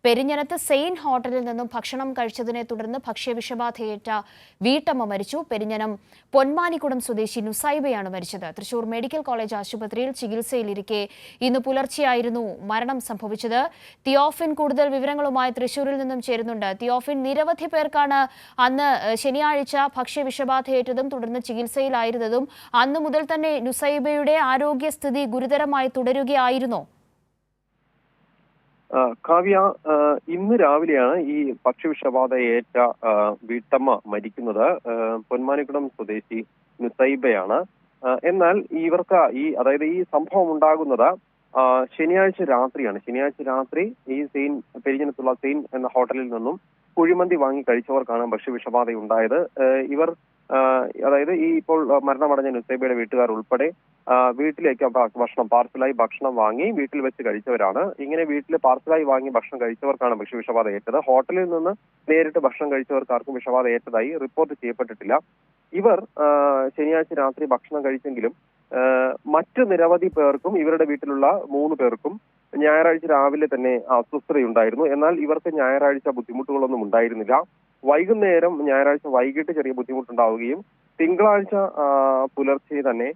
പെരിഞ്ഞനത്ത് സെയിൻ ഹോട്ടലിൽ നിന്നും ഭക്ഷണം കഴിച്ചതിനെ തുടർന്ന് ഭക്ഷ്യവിഷബാധയേറ്റ വീട്ടമ്മ മരിച്ചു. പെരിഞ്ഞനം പൊന്മാനിക്കുടം സ്വദേശി നുസൈബയാണ് മരിച്ചത്. തൃശൂർ മെഡിക്കൽ കോളേജ് ആശുപത്രിയിൽ ചികിത്സയിലിരിക്കെ ഇന്ന് പുലർച്ചെയായിരുന്നു മരണം സംഭവിച്ചത്. തിയോഫിൻ കൂടുതൽ വിവരങ്ങളുമായി തൃശൂരിൽ നിന്നും ചേരുന്നുണ്ട്. തിയോഫിൻ, നിരവധി പേർക്കാണ് അന്ന് ശനിയാഴ്ച ഭക്ഷ്യവിഷബാധയേറ്റതും തുടർന്ന് ചികിത്സയിലായിരുന്നതും. അന്നു മുതൽ തന്നെ നുസൈബയുടെ ആരോഗ്യസ്ഥിതി ഗുരുതരമായി തുടരുകയായിരുന്നോ? കാവ്യ, ഇന്ന് രാവിലെയാണ് ഈ ഭക്ഷ്യവിഷബാധയേറ്റ വീട്ടമ്മ മരിക്കുന്നത്. പൊന്മാനിക്കുടം സ്വദേശി നുസൈബയാണ്. എന്നാൽ ഇവർക്ക് അതായത് ഈ സംഭവം ഉണ്ടാകുന്നത് ശനിയാഴ്ച രാത്രിയാണ്. ശനിയാഴ്ച രാത്രി ഈ പെരിഞ്ഞനത്തുള്ള സെയിൻ എന്ന ഹോട്ടലിൽ നിന്നും കുഴിമന്തി വാങ്ങി കഴിച്ചവർക്കാണ് ഭക്ഷ്യവിഷബാധ ഉണ്ടായത്. ഇവർ അതായത് ഇപ്പോൾ മരണമടഞ്ഞ നുസൈബയുടെ വീട്ടുകാർ ഉൾപ്പെടെ വീട്ടിലേക്ക് പാർസലായി ഭക്ഷണം വാങ്ങി വീട്ടിൽ വെച്ച് കഴിച്ചവരാണ്. ഇങ്ങനെ വീട്ടിൽ പാർസലായി വാങ്ങി ഭക്ഷണം കഴിച്ചവർക്കാണ് ഭക്ഷ്യവിഷബാധ ഏറ്റത്. ഹോട്ടലിൽ നിന്ന് നേരിട്ട് ഭക്ഷണം കഴിച്ചവർക്കാർക്കും വിഷബാധ ഏറ്റതായി റിപ്പോർട്ട് ചെയ്യപ്പെട്ടിട്ടില്ല. ഇവർ ശനിയാഴ്ച രാത്രി ഭക്ഷണം കഴിച്ചെങ്കിലും മറ്റ് നിരവധി പേർക്കും, ഇവരുടെ വീട്ടിലുള്ള 3 പേർക്കും ഞായറാഴ്ച രാവിലെ തന്നെ അസ്വസ്ഥതയുണ്ടായിരുന്നു. എന്നാൽ ഇവർക്ക് ഞായറാഴ്ച ബുദ്ധിമുട്ടുകളൊന്നും ഉണ്ടായിരുന്നില്ല. വൈകുന്നേരം ഞായറാഴ്ച വൈകിട്ട് ചെറിയ ബുദ്ധിമുട്ടുണ്ടാവുകയും തിങ്കളാഴ്ച പുലർച്ചെ തന്നെ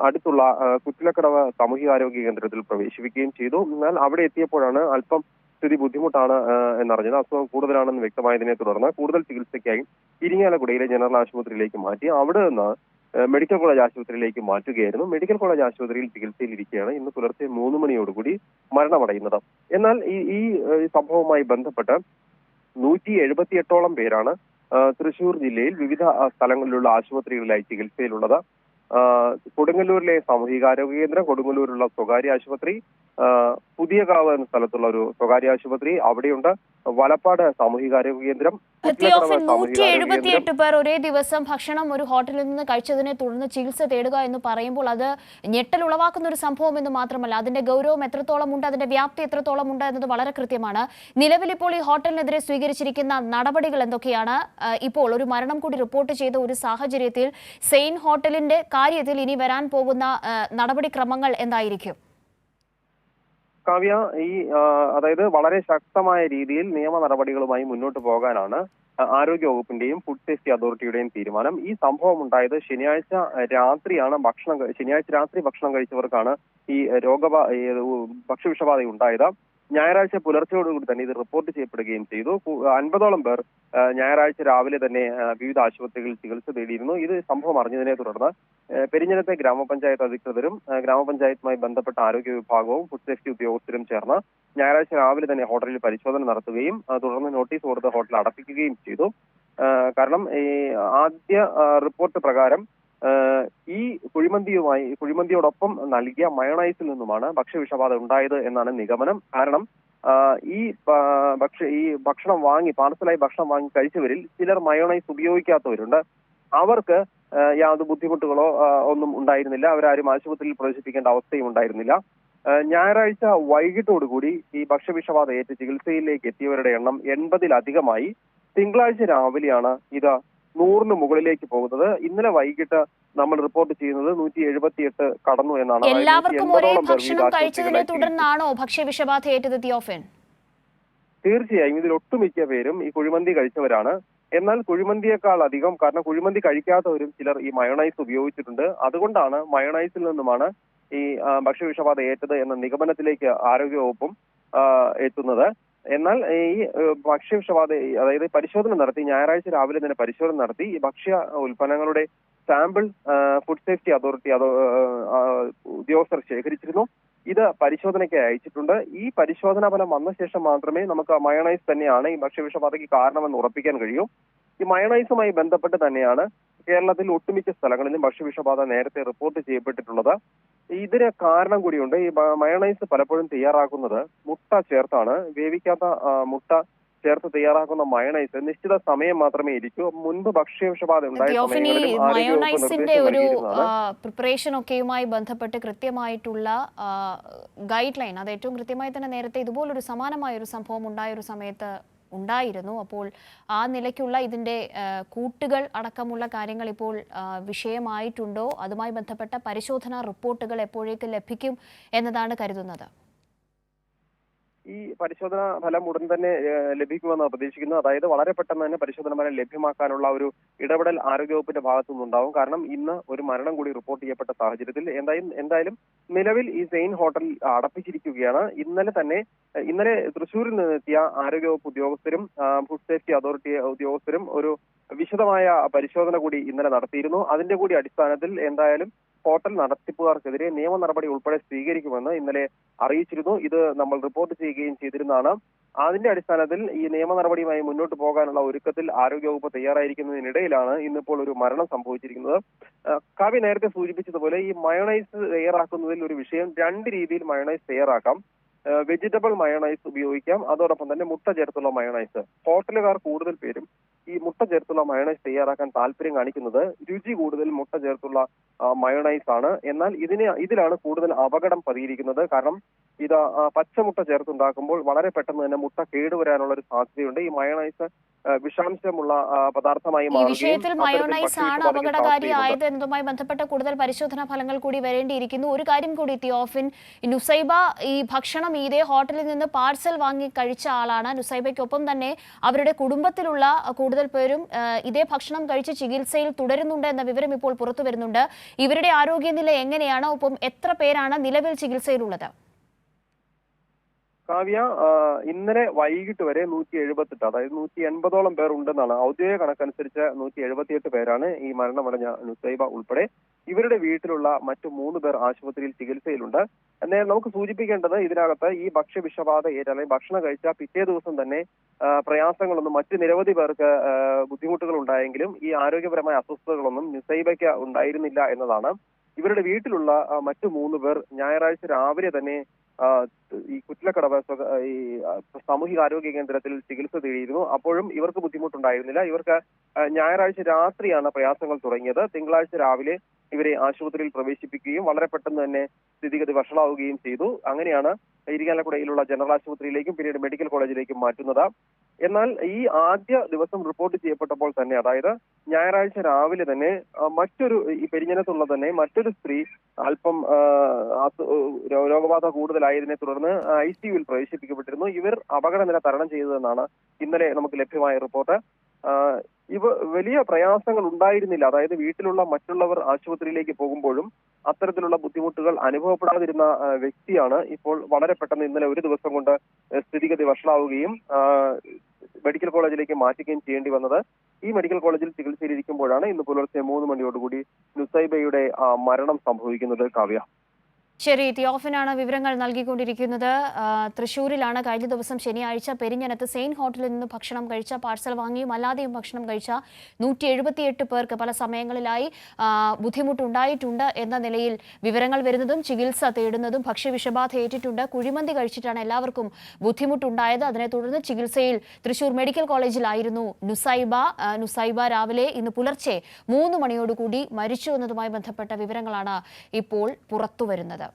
അടുത്തുള്ള കുറ്റിലക്കടവ് സാമൂഹികാരോഗ്യ കേന്ദ്രത്തിൽ പ്രവേശിപ്പിക്കുകയും ചെയ്തു. എന്നാൽ അവിടെ എത്തിയപ്പോഴാണ് അല്പം സ്ഥിതി ബുദ്ധിമുട്ടാണ് എന്നറിഞ്ഞത്. അസുഖം കൂടുതലാണെന്ന് വ്യക്തമായതിനെ തുടർന്ന് കൂടുതൽ ചികിത്സയ്ക്കായി ഇരിങ്ങാലക്കുടയിലെ ജനറൽ ആശുപത്രിയിലേക്ക് മാറ്റി. അവിടെ നിന്ന് മെഡിക്കൽ കോളേജ് ആശുപത്രിയിലേക്ക് മാറ്റുകയായിരുന്നു. മെഡിക്കൽ കോളേജ് ആശുപത്രിയിൽ ചികിത്സയിലിരിക്കുകയാണ് ഇന്ന് പുലർച്ചെ 3 മണിയോടുകൂടി മരണമടയുന്നത്. എന്നാൽ ഈ സംഭവവുമായി ബന്ധപ്പെട്ട് 178ഓളം പേരാണ് തൃശൂർ ജില്ലയിൽ വിവിധ സ്ഥലങ്ങളിലുള്ള ആശുപത്രികളിലായി ചികിത്സയിലുള്ളത്. കൊടുങ്ങല്ലൂരിലെ സാമൂഹികാരോഗ്യ കേന്ദ്രം, കൊടുങ്ങല്ലൂരിലുള്ള സ്വകാര്യ ആശുപത്രി, പുതിയകാവ് എന്ന സ്ഥലത്തുള്ള ഒരു സ്വകാര്യ ആശുപത്രി അവിടെയുണ്ട്, വലപ്പാട് സാമൂഹികാരോഗ്യ കേന്ദ്രം. 178 പേർ ഒരേ ദിവസം ഭക്ഷണം ഒരു ഹോട്ടലിൽ നിന്ന് കഴിച്ചതിനെ തുടർന്ന് ചികിത്സ തേടുക എന്ന് പറയുമ്പോൾ അത് ഞെട്ടൽ ഉളവാക്കുന്ന ഒരു സംഭവം എന്ന് മാത്രമല്ല, അതിന്റെ ഗൗരവം എത്രത്തോളം ഉണ്ട്, അതിന്റെ വ്യാപ്തി എത്രത്തോളം ഉണ്ട് എന്നത് വളരെ കൃത്യമാണ്. നിലവിൽ ഇപ്പോൾ ഈ ഹോട്ടലിനെതിരെ സ്വീകരിച്ചിരിക്കുന്ന നടപടികൾ എന്തൊക്കെയാണ്? ഇപ്പോൾ ഒരു മരണം കൂടി റിപ്പോർട്ട് ചെയ്ത ഒരു സാഹചര്യത്തിൽ സെയിൻ ഹോട്ടലിന്റെ കാര്യത്തിൽ ഇനി വരാൻ പോകുന്ന നടപടിക്രമങ്ങൾ എന്തായിരിക്കും? കാവ്യ, അതായത് വളരെ ശക്തമായ രീതിയിൽ നിയമ നടപടികളുമായി മുന്നോട്ട് പോകാനാണ് ആരോഗ്യ വകുപ്പിന്റെയും ഫുഡ് സേഫ്റ്റി അതോറിറ്റിയുടെയും തീരുമാനം. ഈ സംഭവം ഉണ്ടായത് ശനിയാഴ്ച രാത്രി ഭക്ഷണം കഴിച്ചവർക്കാണ് ഈ ഭക്ഷ്യവിഷബാധ ഉണ്ടായത്. ഞായറാഴ്ച പുലർച്ചയോടുകൂടി തന്നെ ഇത് റിപ്പോർട്ട് ചെയ്യപ്പെടുകയും ചെയ്തു. 50ഓളം പേർ ഞായറാഴ്ച രാവിലെ തന്നെ വിവിധ ആശുപത്രികളിൽ ചികിത്സ തേടിയിരുന്നു. ഇത് സംഭവം അറിഞ്ഞതിനെ തുടർന്ന് പെരിഞ്ഞനത്തെ ഗ്രാമപഞ്ചായത്ത് അധികൃതരും ഗ്രാമപഞ്ചായത്തുമായി ബന്ധപ്പെട്ട ആരോഗ്യ വിഭാഗവും ഫുഡ് സേഫ്റ്റി ഉദ്യോഗസ്ഥരും ചേർന്ന് ഞായറാഴ്ച രാവിലെ തന്നെ ഹോട്ടലിൽ പരിശോധന നടത്തുകയും തുടർന്ന് നോട്ടീസ് കൊടുത്ത് ഹോട്ടൽ അടപ്പിക്കുകയും ചെയ്തു. കാരണം ഈ ആദ്യ റിപ്പോർട്ട് പ്രകാരം ഈ കുഴിമന്തിയോടൊപ്പം നൽകിയ മയോണൈസിൽ നിന്നുമാണ് ഭക്ഷ്യവിഷബാധ ഉണ്ടായത് എന്നാണ് നിഗമനം. കാരണം ഈ പാർസലായി ഭക്ഷണം വാങ്ങി കഴിച്ചവരിൽ ചിലർ മയോണൈസ് ഉപയോഗിക്കാത്തവരുണ്ട്. അവർക്ക് യാതൊരു ബുദ്ധിമുട്ടുകളോ ഒന്നും ഉണ്ടായിരുന്നില്ല. അവരാരും ആശുപത്രിയിൽ പ്രവേശിപ്പിക്കേണ്ട അവസ്ഥയും ഉണ്ടായിരുന്നില്ല. ഞായറാഴ്ച വൈകിട്ടോടുകൂടി ഈ ഭക്ഷ്യവിഷബാധ ഏറ്റ് ചികിത്സയിലേക്ക് എത്തിയവരുടെ എണ്ണം 80-ലധികമായി. തിങ്കളാഴ്ച രാവിലെയാണ് ഇത് 100-ന് മുകളിലേക്ക് പോകുന്നത്. ഇന്നലെ വൈകിട്ട് നമ്മൾ റിപ്പോർട്ട് ചെയ്യുന്നത് 178 കടന്നു എന്നാണ്. എല്ലാവർക്കും ഒരേ ഭക്ഷണം കഴിച്ചതിനെ തുടർന്നാണോ ഭക്ഷ്യവിഷബാധ ഏറ്റത് തിയോഫിൻ? തീർച്ചയായും ഇതിൽ ഒട്ടുമിക്ക പേരും ഈ കുഴിമന്തി കഴിച്ചവരാണ്. എന്നാൽ കുഴിമന്തിയേക്കാൾ അധികം, കാരണം കുഴിമന്തി കഴിക്കാത്തവരും ചിലർ ഈ മയോണൈസ് ഉപയോഗിച്ചിട്ടുണ്ട്. അതുകൊണ്ടാണ് മയോണൈസിൽ നിന്നുമാണ് ഈ ഭക്ഷ്യവിഷബാധ ഏറ്റത് എന്ന നിഗമനത്തിലേക്ക് ആരോഗ്യവകുപ്പും എത്തുന്നത്. എന്നാൽ ഈ ഭക്ഷ്യവിഷബാധ അതായത് പരിശോധന നടത്തി, ഞായറാഴ്ച രാവിലെ തന്നെ പരിശോധന നടത്തി ഈ ഭക്ഷ്യ ഉൽപ്പന്നങ്ങളുടെ സാമ്പിൾ ഫുഡ് സേഫ്റ്റി അതോറിറ്റി ഉദ്യോഗസ്ഥർ ശേഖരിച്ചിരുന്നു. ഇത് പരിശോധനയ്ക്ക് അയച്ചിട്ടുണ്ട്. ഈ പരിശോധനാ ഫലം വന്ന ശേഷം മാത്രമേ നമുക്ക് മയോണൈസ് തന്നെയാണ് ഈ ഭക്ഷ്യവിഷബാധയ്ക്ക് കാരണമെന്ന് ഉറപ്പിക്കാൻ കഴിയൂ. ഈ മയോണൈസുമായി ബന്ധപ്പെട്ട് തന്നെയാണ് കേരളത്തിൽ ഒട്ടുമിക്ക സ്ഥലങ്ങളിലും ഭക്ഷ്യവിഷബാധ നേരത്തെ റിപ്പോർട്ട് ചെയ്യപ്പെട്ടിട്ടുള്ളത്. ഇതിന് കാരണം കൂടിയുണ്ട്. ഈ മയോണൈസ് പലപ്പോഴും തയ്യാറാക്കുന്നത് മുട്ട ചേർത്താണ്. വേവിക്കാത്ത മുട്ട ചേർത്ത് തയ്യാറാക്കുന്ന മയോണൈസ് നിശ്ചിത സമയം മാത്രമേ ഇരിക്കൂ. മുൻപ് ഭക്ഷ്യവിഷബാധ ഉണ്ടായ മയോണൈസിന്റെ ഒരു പ്രിപ്പറേഷൻ ഒക്കെയുമായി ബന്ധപ്പെട്ട് കൃത്യമായിട്ടുള്ള ഗൈഡ് ലൈൻ അത് ഏറ്റവും കൃത്യമായി തന്നെ നേരത്തെ ഇതുപോലൊരു സമാനമായ ഒരു സംഭവം ഉണ്ടായ ഒരു സമയത്ത് ഉണ്ടായിരുന്നു. അപ്പോൾ ആ നിലയ്ക്കുള്ള ഇതിന്റെ കൂട്ടുകൾ അടക്കമുള്ള കാര്യങ്ങൾ ഇപ്പോൾ വിഷയമായിട്ടുണ്ടോ? അതുമായി ബന്ധപ്പെട്ട പരിശോധനാ റിപ്പോർട്ടുകൾ എപ്പോഴേക്ക് ലഭിക്കും എന്നതാണ് കരുതുന്നത്? ഈ പരിശോധന ഫലം ഉടൻ തന്നെ ലഭിക്കുമെന്നാണ് പ്രതീക്ഷിക്കുന്നത്. അതായത് വളരെ പെട്ടെന്ന് തന്നെ പരിശോധന ഫലം ലഭ്യമാക്കാനുള്ള ഒരു ഇടപെടൽ ആരോഗ്യവകുപ്പിന്റെ ഭാഗത്തു നിന്നുണ്ടാവും. കാരണം ഇന്ന് ഒരു മരണം കൂടി റിപ്പോർട്ട് ചെയ്യപ്പെട്ട സാഹചര്യത്തിൽ എന്തായാലും നിലവിൽ ഈ സെയിൻ ഹോട്ടൽ അടപ്പിച്ചിരിക്കുകയാണ്. ഇന്നലെ തൃശ്ശൂരിൽ നിന്നെത്തിയ ആരോഗ്യവകുപ്പ് ഉദ്യോഗസ്ഥരും ഫുഡ് സേഫ്റ്റി അതോറിറ്റി ഉദ്യോഗസ്ഥരും ഒരു വിശദമായ പരിശോധന കൂടി ഇന്നലെ നടത്തിയിരുന്നു. അതിന്റെ കൂടി അടിസ്ഥാനത്തിൽ എന്തായാലും ഹോട്ടൽ നടത്തിപ്പുകാർക്കെതിരെ നിയമ നടപടി ഉൾപ്പെടെ സ്വീകരിക്കുമെന്ന് ഇന്നലെ അറിയിച്ചിരുന്നു. ഇത് നമ്മൾ റിപ്പോർട്ട് ചെയ്യുകയും ചെയ്തിരുന്നതാണ്. അതിന്റെ അടിസ്ഥാനത്തിൽ ഈ നിയമ നടപടിയുമായി മുന്നോട്ട് പോകാനുള്ള ഒരുക്കത്തിൽ ആരോഗ്യവകുപ്പ് തയ്യാറായിരിക്കുന്നതിനിടയിലാണ് ഇന്നിപ്പോൾ ഒരു മരണം സംഭവിച്ചിരിക്കുന്നത്. കാവ്യ നേരത്തെ സൂചിപ്പിച്ചതുപോലെ ഈ മയോണൈസ് തയ്യാറാക്കുന്നതിൽ ഒരു വിഷയം, രണ്ട് രീതിയിൽ മയോണൈസ് തയ്യാറാക്കാം. വെജിറ്റബിൾ മയോണൈസ് ഉപയോഗിക്കാം, അതോടൊപ്പം തന്നെ മുട്ട ചേർത്തുള്ള മയോണൈസ്. ഹോട്ടലുകാർ കൂടുതൽ പേരും ഈ മുട്ട ചേർത്തുള്ള മയോണൈസ് തയ്യാറാക്കാൻ താല്പര്യം കാണിക്കുന്നത് രുചി കൂടുതൽ മുട്ട ചേർത്തുള്ള മയോണൈസ് ആണ്. എന്നാൽ ഇതിലാണ് കൂടുതൽ അപകടം പതിയിരിക്കുന്നത്. കാരണം ഇത് പച്ചമുട്ട ചേർത്തുണ്ടാക്കുമ്പോൾ വളരെ പെട്ടെന്ന് തന്നെ മുട്ട കേടുവരാനുള്ള ഒരു സാധ്യതയുണ്ട്. ഈ മയോണൈസ് വിഷാംശമുള്ള പദാർത്ഥമായി ഈ വിഷയത്തിൽ മയോണൈസ് ആണ് അപകടകാരിയായത് എന്നതുമായി ബന്ധപ്പെട്ട കൂടുതൽ പരിശോധനാ ഫലങ്ങൾ കൂടി വരേണ്ടിയിരിക്കുന്നു. ഒരു കാര്യം കൂടി തിയോഫിൻ, നുസൈബ ഈ ഭക്ഷണം ഇതേ ഹോട്ടലിൽ നിന്ന് പാഴ്സൽ വാങ്ങി കഴിച്ച ആളാണ്. നുസൈബയ്ക്കൊപ്പം തന്നെ അവരുടെ കുടുംബത്തിലുള്ള കൂടുതൽ പേരും ഇതേ ഭക്ഷണം കഴിച്ച് ചികിത്സയിൽ തുടരുന്നുണ്ട് എന്ന വിവരം ഇപ്പോൾ പുറത്തു വരുന്നുണ്ട്. ഇവരുടെ ആരോഗ്യനില എങ്ങനെയാണ്? ഒപ്പം എത്ര പേരാണ് നിലവിൽ ചികിത്സയിലുള്ളത്? കാവ്യ, ഇന്നലെ വൈകിട്ട് വരെ 178, അതായത് 180ഓളം പേർ ഉണ്ടെന്നാണ് ഔദ്യോഗിക കണക്കനുസരിച്ച്. 178 പേരാണ് ഈ മരണമടഞ്ഞ നുസൈബ ഉൾപ്പെടെ. ഇവരുടെ വീട്ടിലുള്ള മറ്റു 3 പേർ ആശുപത്രിയിൽ ചികിത്സയിലുണ്ട്. എന്നാൽ നമുക്ക് സൂചിപ്പിക്കേണ്ടത്, ഇതിനകത്ത് ഈ ഭക്ഷ്യവിഷബാധ അല്ലെങ്കിൽ ഭക്ഷണം കഴിച്ച പിറ്റേ ദിവസം തന്നെ പ്രയാസങ്ങളൊന്നും മറ്റ് നിരവധി പേർക്ക് ബുദ്ധിമുട്ടുകൾ ഉണ്ടായെങ്കിലും ഈ ആരോഗ്യപരമായ അസ്വസ്ഥതകളൊന്നും നുസൈബയ്ക്ക് ഉണ്ടായിരുന്നില്ല എന്നതാണ്. ഇവരുടെ വീട്ടിലുള്ള മറ്റു 3 പേർ ഞായറാഴ്ച രാവിലെ തന്നെ ഈ കുറ്റിലക്കടവ് ഈ സാമൂഹികാരോഗ്യ കേന്ദ്രത്തിൽ ചികിത്സ തേടിയിരുന്നു. അപ്പോഴും ഇവർക്ക് ബുദ്ധിമുട്ടുണ്ടായിരുന്നില്ല. ഇവർക്ക് ഞായറാഴ്ച രാത്രിയാണ് പ്രയാസങ്ങൾ തുടങ്ങിയത്. തിങ്കളാഴ്ച രാവിലെ ഇവരെ ആശുപത്രിയിൽ പ്രവേശിപ്പിക്കുകയും വളരെ പെട്ടെന്ന് തന്നെ സ്ഥിതിഗതി വഷളാവുകയും ചെയ്തു. അങ്ങനെയാണ് ഇരിങ്ങാലക്കുടയിലുള്ള ജനറൽ ആശുപത്രിയിലേക്കും പിന്നീട് മെഡിക്കൽ കോളേജിലേക്കും മാറ്റുന്നത്. എന്നാൽ ഈ ആദ്യ ദിവസം റിപ്പോർട്ട് ചെയ്യപ്പെട്ടപ്പോൾ തന്നെ, അതായത് ഞായറാഴ്ച രാവിലെ തന്നെ ഈ പെരിഞ്ഞനത്തുള്ള തന്നെ മറ്റൊരു സ്ത്രീ അല്പം രോഗബാധ കൂടുതലായതിനെ തുടർന്ന് ICUവിൽ പ്രവേശിപ്പിക്കപ്പെട്ടിരുന്നു. ഇവർ അപകടനില തരണം ചെയ്തതെന്നാണ് ഇന്നലെ നമുക്ക് ലഭ്യമായ റിപ്പോർട്ട്. വലിയ പ്രയാസങ്ങൾ ഉണ്ടായിരുന്നില്ല. അതായത് വീട്ടിലുള്ള മറ്റുള്ളവർ ആശുപത്രിയിലേക്ക് പോകുമ്പോഴും അത്തരത്തിലുള്ള ബുദ്ധിമുട്ടുകൾ അനുഭവപ്പെടാതിരുന്ന വ്യക്തിയാണ് ഇപ്പോൾ വളരെ പെട്ടെന്ന് ഇന്നലെ ഒരു ദിവസം കൊണ്ട് സ്ഥിതിഗതി വഷളാവുകയും മെഡിക്കൽ കോളേജിലേക്ക് മാറ്റുകയും ചെയ്യേണ്ടി വന്നത്. ഈ മെഡിക്കൽ കോളേജിൽ ചികിത്സയിലിരിക്കുമ്പോഴാണ് ഇന്ന് പുലർച്ചെ 3 മണിയോടുകൂടി നുസൈബയുടെ മരണം സംഭവിക്കുന്നത്. കാവ്യ, ശരി, തിയോഫിനാണ് വിവരങ്ങൾ നൽകിക്കൊണ്ടിരിക്കുന്നത്. തൃശ്ശൂരിലാണ് കഴിഞ്ഞ ദിവസം ശനിയാഴ്ച പെരിഞ്ഞനത്ത് സെയിൻ ഹോട്ടലിൽ നിന്ന് ഭക്ഷണം കഴിച്ച, പാഴ്സൽ വാങ്ങിയും അല്ലാതെയും ഭക്ഷണം കഴിച്ച 178 പേർക്ക് പല സമയങ്ങളിലായി ബുദ്ധിമുട്ടുണ്ടായിട്ടുണ്ട് എന്ന നിലയിൽ വിവരങ്ങൾ വരുന്നതും ചികിത്സ തേടുന്നതും. ഭക്ഷ്യവിഷബാധ ഏറ്റിട്ടുണ്ട്, കുഴിമന്തി കഴിച്ചിട്ടാണ് എല്ലാവർക്കും ബുദ്ധിമുട്ടുണ്ടായത്. അതിനെ തുടർന്ന് ചികിത്സയിൽ തൃശ്ശൂർ മെഡിക്കൽ കോളേജിലായിരുന്നു നുസൈബ രാവിലെ ഇന്ന് പുലർച്ചെ 3 മണിയോടുകൂടി മരിച്ചു എന്നതുമായി ബന്ധപ്പെട്ട വിവരങ്ങളാണ് ഇപ്പോൾ പുറത്തുവരുന്നത്.